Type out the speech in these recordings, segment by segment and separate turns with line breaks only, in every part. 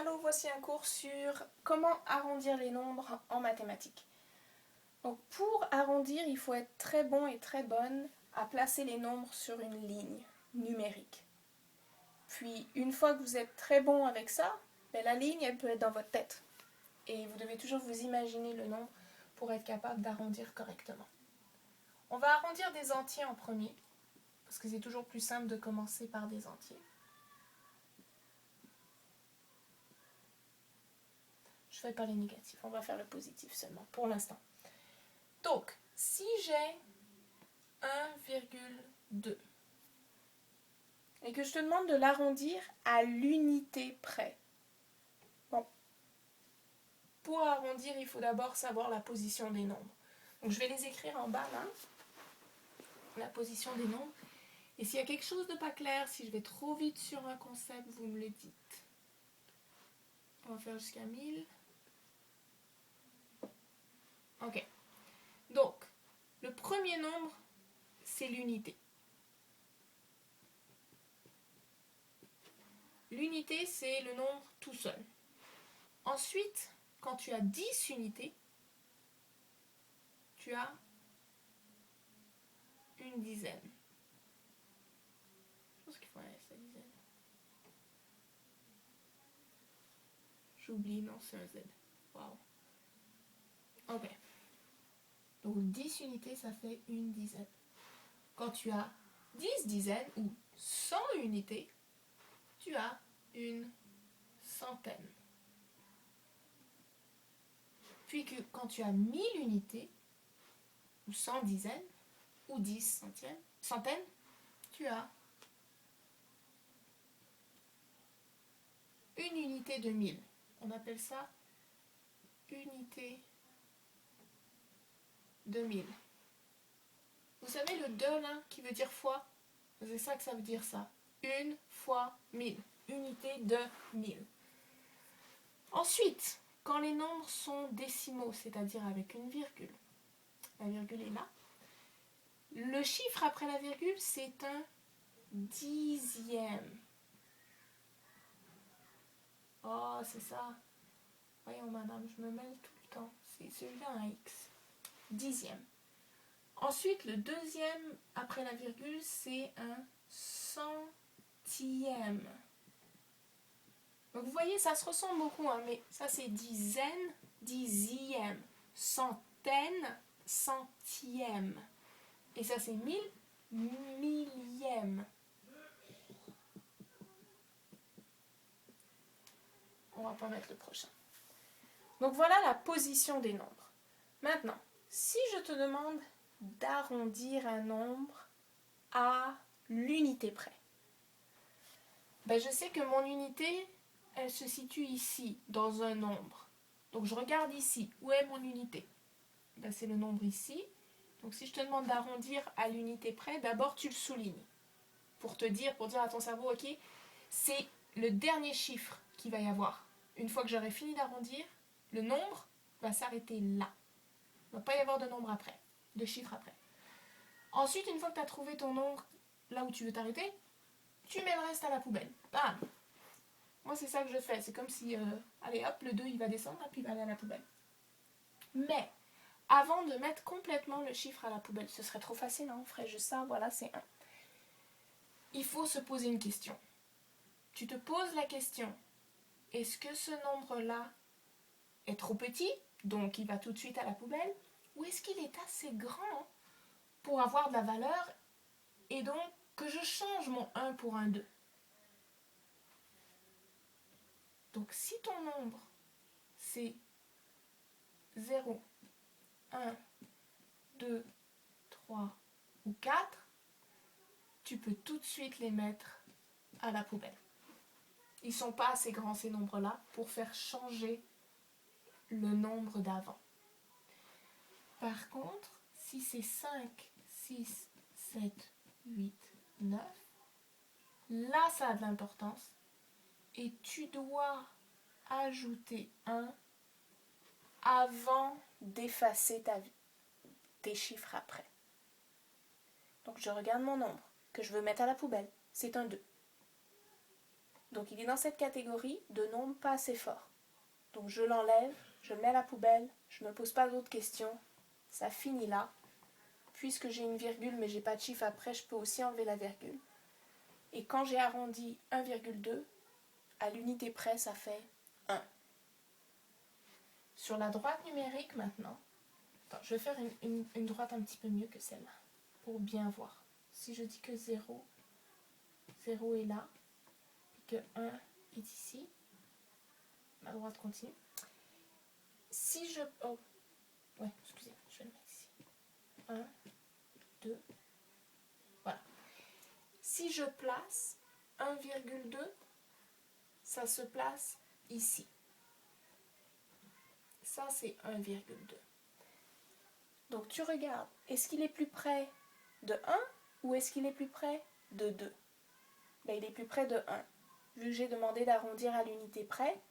Allô, voici un cours sur comment arrondir les nombres en mathématiques. Donc pour arrondir, il faut être très bon et très bonne à placer les nombres sur une ligne numérique. Puis une fois que vous êtes très bon avec ça, la ligne elle peut être dans votre tête. Et vous devez toujours vous imaginer le nombre pour être capable d'arrondir correctement. On va arrondir des entiers en premier, parce que c'est toujours plus simple de commencer par des entiers. Je ne fais pas les négatifs, on va faire le positif seulement, pour l'instant. Donc, si j'ai 1,2 et que je te demande de l'arrondir à l'unité près, bon, pour arrondir, il faut d'abord savoir la position des nombres. Donc, je vais les écrire en bas, là, la position des nombres. Et s'il y a quelque chose de pas clair, si je vais trop vite sur un concept, vous me le dites. On va faire jusqu'à 1000. Ok. Donc, le premier nombre, c'est l'unité. L'unité, c'est le nombre tout seul. Ensuite, quand tu as 10 unités, tu as une dizaine. Je pense qu'il faut aller à la dizaine. J'oublie, non, c'est un Z. Waouh. Ok. Donc 10 unités, ça fait une dizaine. Quand tu as 10 dizaines ou 100 unités, tu as une centaine. Puis que quand tu as 1000 unités, ou 100 dizaines, ou 10 centaines, tu as une unité de 1000. On appelle ça unité de 1000. Vous savez le 2 là, qui veut dire fois? C'est ça que ça veut dire ça. 1 fois 1000. Unité de 1000. Ensuite, quand les nombres sont décimaux, c'est-à-dire avec une virgule, la virgule est là, le chiffre après la virgule, c'est un dixième. Oh, c'est ça. Voyons, madame, je me mêle tout le temps. C'est celui-là un X. Dixième. Ensuite, le deuxième après la virgule, c'est un centième. Donc vous voyez, ça se ressemble beaucoup, hein, mais ça c'est dizaine, dixième, centaine, centième. Et ça c'est mille, millième. On va pas mettre le prochain. Donc voilà la position des nombres. Maintenant, si je te demande d'arrondir un nombre à l'unité près, je sais que mon unité, elle se situe ici, dans un nombre. Donc je regarde ici, où est mon unité? C'est le nombre ici. Donc si je te demande d'arrondir à l'unité près, d'abord tu le soulignes. Pour dire à ton cerveau, ok, c'est le dernier chiffre qu'il va y avoir. Une fois que j'aurai fini d'arrondir, le nombre va s'arrêter là. Il ne va pas y avoir de nombre après, de chiffre après. Ensuite, une fois que tu as trouvé ton nombre là où tu veux t'arrêter, tu mets le reste à la poubelle. Bam! Moi, c'est ça que je fais. C'est comme si, allez hop, le 2, il va descendre, puis il va aller à la poubelle. Mais, avant de mettre complètement le chiffre à la poubelle, ce serait trop facile, hein, on ferait juste ça, voilà, c'est 1. Il faut se poser une question. Tu te poses la question, est-ce que ce nombre-là est trop petit, donc il va tout de suite à la poubelle, ou est-ce qu'il est assez grand pour avoir de la valeur, et donc que je change mon 1 pour un 2? Donc si ton nombre, c'est 0, 1, 2, 3 ou 4, tu peux tout de suite les mettre à la poubelle. Ils ne sont pas assez grands ces nombres-là pour faire changer le nombre d'avant. Par contre, si c'est 5, 6, 7, 8, 9, là ça a de l'importance et tu dois ajouter 1 avant d'effacer tes chiffres après. Donc je regarde mon nombre que je veux mettre à la poubelle, c'est un 2. Donc il est dans cette catégorie de nombres pas assez forts. Donc je l'enlève, je le mets à la poubelle, je ne me pose pas d'autres questions, ça finit là. Puisque j'ai une virgule mais j'ai pas de chiffre après, je peux aussi enlever la virgule. Et quand j'ai arrondi 1,2, à l'unité près, ça fait 1. Sur la droite numérique maintenant, attends, je vais faire une droite un petit peu mieux que celle-là, pour bien voir. Si je dis que 0, 0 est là, et que 1 est ici, ma droite continue. Si je... Oh, ouais, excusez-moi, je vais le mettre ici. 1, 2, voilà. Si je place 1,2, ça se place ici. Ça, c'est 1,2. Donc, tu regardes, est-ce qu'il est plus près de 1 ou est-ce qu'il est plus près de 2? Ben, il est plus près de 1. Vu que j'ai demandé d'arrondir à l'unité près,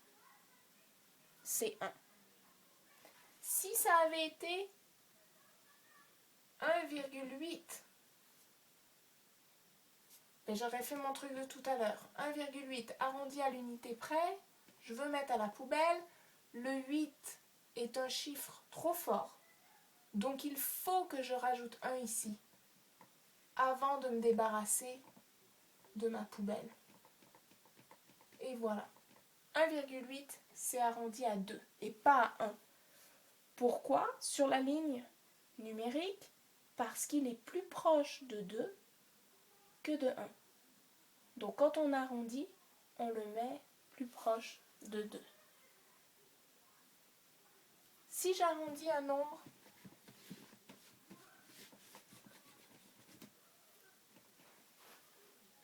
c'est 1. Si ça avait été 1,8, ben, j'aurais fait mon truc de tout à l'heure. 1,8 arrondi à l'unité près, je veux mettre à la poubelle. Le 8 est un chiffre trop fort. Donc il faut que je rajoute 1 ici avant de me débarrasser de ma poubelle. Et voilà. 1,8 c'est arrondi à 2 et pas à 1. Pourquoi? Sur la ligne numérique, parce qu'il est plus proche de 2 que de 1. Donc quand on arrondit, on le met plus proche de 2. Si j'arrondis un nombre,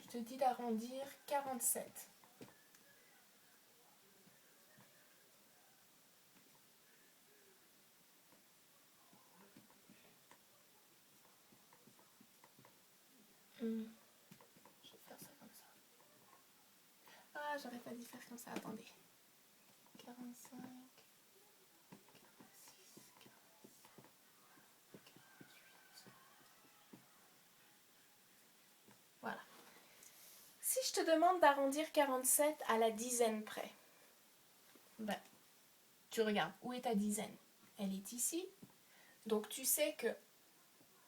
je te dis d'arrondir 47. Je vais faire ça comme ça. Ah, j'aurais pas dû faire comme ça, attendez. 45, 46, 47, 48. Voilà. Si je te demande d'arrondir 47 à la dizaine près, ben, tu regardes, où est ta dizaine? Elle est ici. Donc tu sais que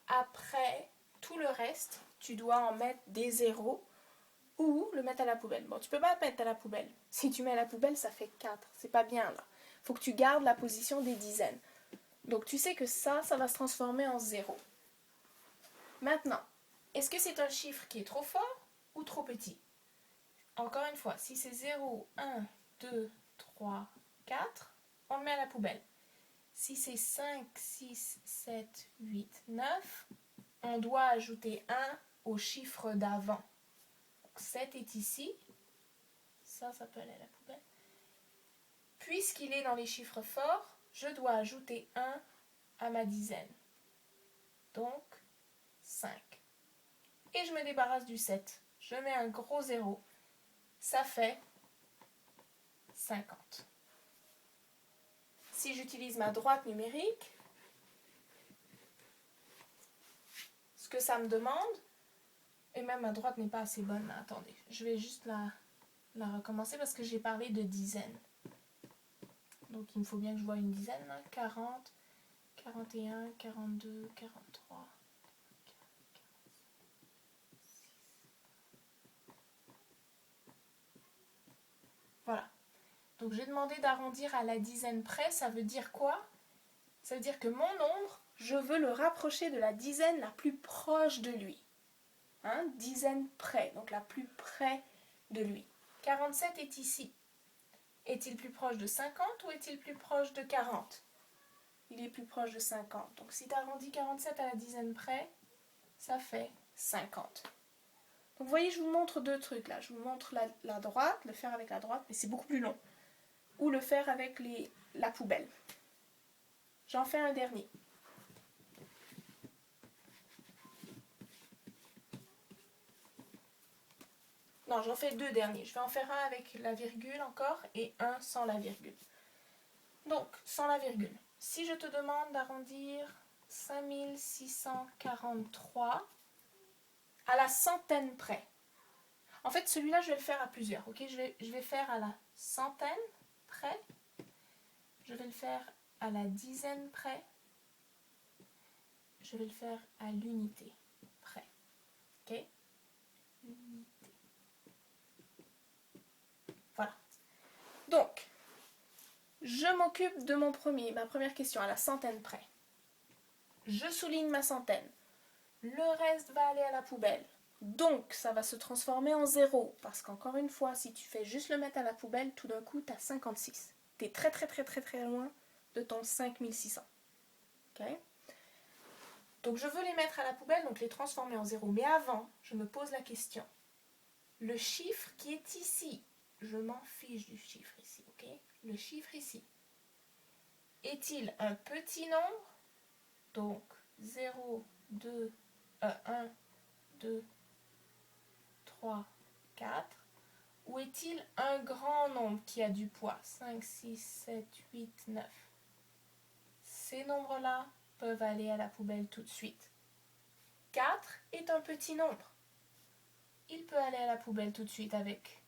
après tout le reste, tu dois en mettre des zéros ou le mettre à la poubelle. Bon, tu peux pas mettre à la poubelle. Si tu mets à la poubelle, ça fait 4. C'est pas bien là. Faut que tu gardes la position des dizaines. Donc tu sais que ça va se transformer en 0. Maintenant, est-ce que c'est un chiffre qui est trop fort ou trop petit? Encore une fois, si c'est 0, 1, 2, 3, 4, on le met à la poubelle. Si c'est 5, 6, 7, 8, 9, on doit ajouter 1 au chiffre d'avant. 7 est ici. Ça peut aller à la poubelle. Puisqu'il est dans les chiffres forts, je dois ajouter 1 à ma dizaine. Donc, 5. Et je me débarrasse du 7. Je mets un gros 0. Ça fait 50. Si j'utilise ma droite numérique, ce que ça me demande, et même ma droite n'est pas assez bonne, là, attendez, je vais juste la recommencer parce que j'ai parlé de dizaines. Donc il me faut bien que je vois une dizaine, là. 40, 41, 42, 43, 46. Voilà. Donc j'ai demandé d'arrondir à la dizaine près, ça veut dire quoi? Ça veut dire que mon nombre, je veux le rapprocher de la dizaine la plus proche de lui. Hein, dizaine près, donc la plus près de lui. 47 est ici. Est-il plus proche de 50 ou est-il plus proche de 40? Il est plus proche de 50. Donc si tu arrondis 47 à la dizaine près, ça fait 50. Donc vous voyez, je vous montre deux trucs là. Je vous montre la droite, le faire avec la droite, mais c'est beaucoup plus long. Ou le faire avec la poubelle. J'en fais un dernier. Non, j'en fais deux derniers. Je vais en faire un avec la virgule encore et un sans la virgule. Donc, sans la virgule. Si je te demande d'arrondir 5643 à la centaine près. En fait, celui-là, je vais le faire à plusieurs. Ok, je vais faire à la centaine près. Je vais le faire à la dizaine près. Je vais le faire à l'unité près. Ok, unité. Voilà. Donc, je m'occupe de ma première question à la centaine près. Je souligne ma centaine. Le reste va aller à la poubelle. Donc, ça va se transformer en 0. Parce qu'encore une fois, si tu fais juste le mettre à la poubelle, tout d'un coup, tu as 56. Tu es très, très, très, très, très loin de ton 5600. Ok ? Donc, je veux les mettre à la poubelle, donc les transformer en 0. Mais avant, je me pose la question. Le chiffre qui est ici, je m'en fiche du chiffre ici, ok ? Le chiffre ici, est-il un petit nombre ? Donc, 0, 2, 1, 2, 3, 4. Ou est-il un grand nombre qui a du poids ? 5, 6, 7, 8, 9. Ces nombres-là peuvent aller à la poubelle tout de suite. 4 est un petit nombre. Il peut aller à la poubelle tout de suite avec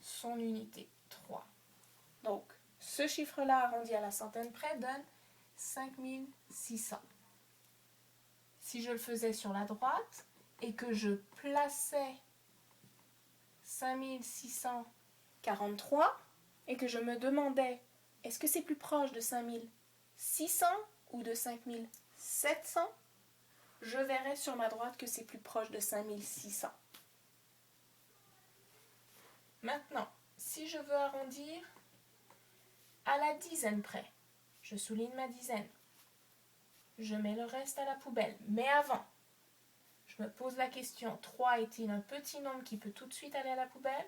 son unité 3. Donc, ce chiffre-là arrondi à la centaine près donne 5600. Si je le faisais sur la droite et que je plaçais 5643 et que je me demandais est-ce que c'est plus proche de 5600 ou de 5700, je verrais sur ma droite que c'est plus proche de 5600. Maintenant, si je veux arrondir à la dizaine près, je souligne ma dizaine. Je mets le reste à la poubelle. Mais avant, je me pose la question, 3 est-il un petit nombre qui peut tout de suite aller à la poubelle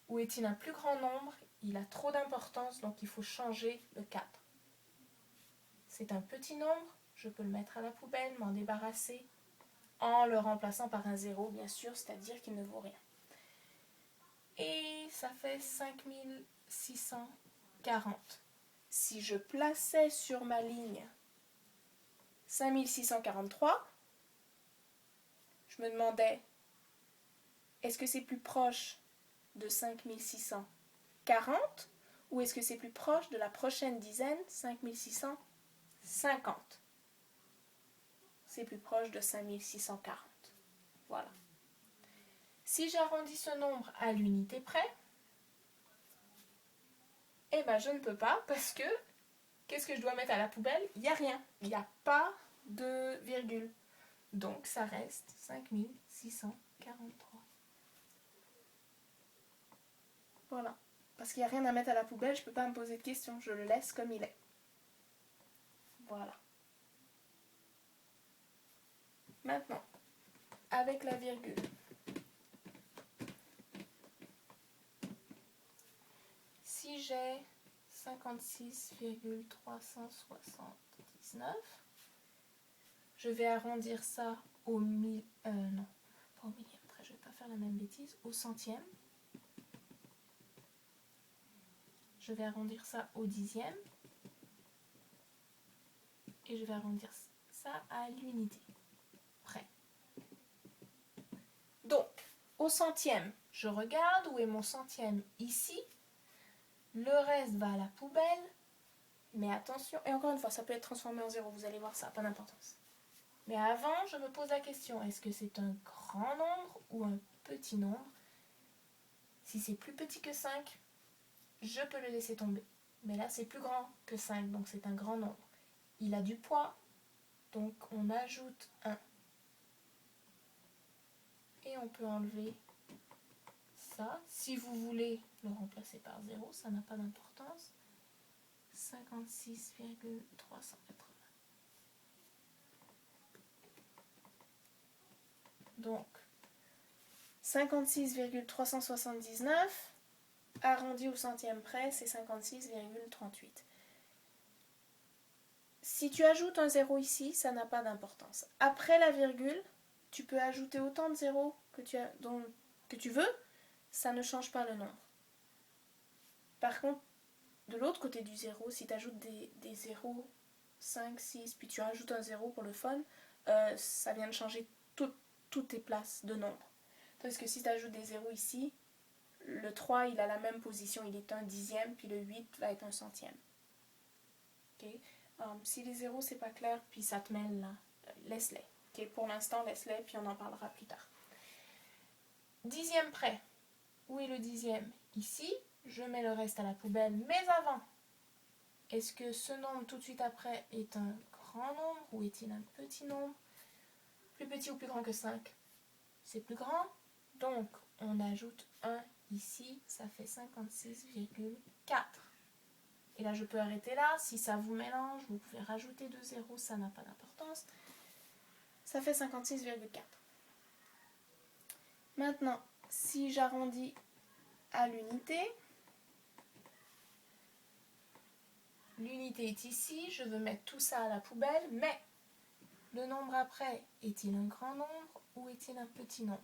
ou est-il un plus grand nombre ? Il a trop d'importance, donc il faut changer le 4. C'est un petit nombre, je peux le mettre à la poubelle, m'en débarrasser en le remplaçant par un 0, bien sûr, c'est-à-dire qu'il ne vaut rien. Et ça fait 5640. Si je plaçais sur ma ligne 5643, je me demandais, est-ce que c'est plus proche de 5640 ou est-ce que c'est plus proche de la prochaine dizaine, 5650 ? C'est plus proche de 5640. Voilà. Si j'arrondis ce nombre à l'unité près, eh ben je ne peux pas parce que, qu'est-ce que je dois mettre à la poubelle ? Il n'y a rien. Il n'y a pas de virgule. Donc ça reste 5643. Voilà. Parce qu'il n'y a rien à mettre à la poubelle, je ne peux pas me poser de questions. Je le laisse comme il est. Voilà. Maintenant, avec la virgule. Si j'ai 56,379, je vais arrondir ça au non, pas au millimètre, je ne vais pas faire la même bêtise, au centième. Je vais arrondir ça au dixième. Et je vais arrondir ça à l'unité près. Donc, au centième, je regarde où est mon centième ici. Le reste va à la poubelle. Mais attention, et encore une fois, ça peut être transformé en 0, vous allez voir ça, pas d'importance. Mais avant, je me pose la question, est-ce que c'est un grand nombre ou un petit nombre ? Si c'est plus petit que 5, je peux le laisser tomber. Mais là, c'est plus grand que 5, donc c'est un grand nombre. Il a du poids, donc on ajoute 1. Et on peut enlever ça. Si vous voulez le remplacer par 0, ça n'a pas d'importance. 56,380. Donc, 56,379 arrondi au centième près, c'est 56,38. Si tu ajoutes un 0 ici, ça n'a pas d'importance. Après la virgule, tu peux ajouter autant de zéros que tu veux, ça ne change pas le nombre. Par contre, de l'autre côté du 0, si tu ajoutes des 0, 5, 6, puis tu ajoutes un 0 pour le fun, ça vient de changer toutes tes places de nombre. Tandis que si tu ajoutes des zéros ici, le 3 il a la même position, il est un dixième, puis le 8 va être un centième. Okay? Si les zéros c'est pas clair, puis ça te mêle là, laisse-les. Okay? Pour l'instant, laisse-les, puis on en parlera plus tard. Dixième près. Où est le dixième? Ici. Je mets le reste à la poubelle, mais avant, est-ce que ce nombre tout de suite après est un grand nombre ou est-il un petit nombre? Plus petit ou plus grand que 5? C'est plus grand, donc on ajoute 1 ici, ça fait 56,4. Et là je peux arrêter là, si ça vous mélange, vous pouvez rajouter 2 zéros, ça n'a pas d'importance. Ça fait 56,4. Maintenant, si j'arrondis à l'unité, l'unité est ici, je veux mettre tout ça à la poubelle, mais le nombre après, est-il un grand nombre ou est-il un petit nombre?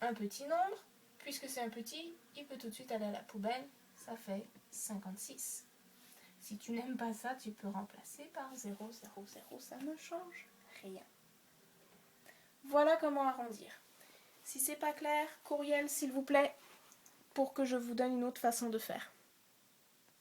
Un petit nombre, puisque c'est un petit, il peut tout de suite aller à la poubelle, ça fait 56. Si tu n'aimes pas ça, tu peux remplacer par 0, 0, 0, ça ne change rien. Voilà comment arrondir. Si c'est pas clair, courriel s'il vous plaît, pour que je vous donne une autre façon de faire.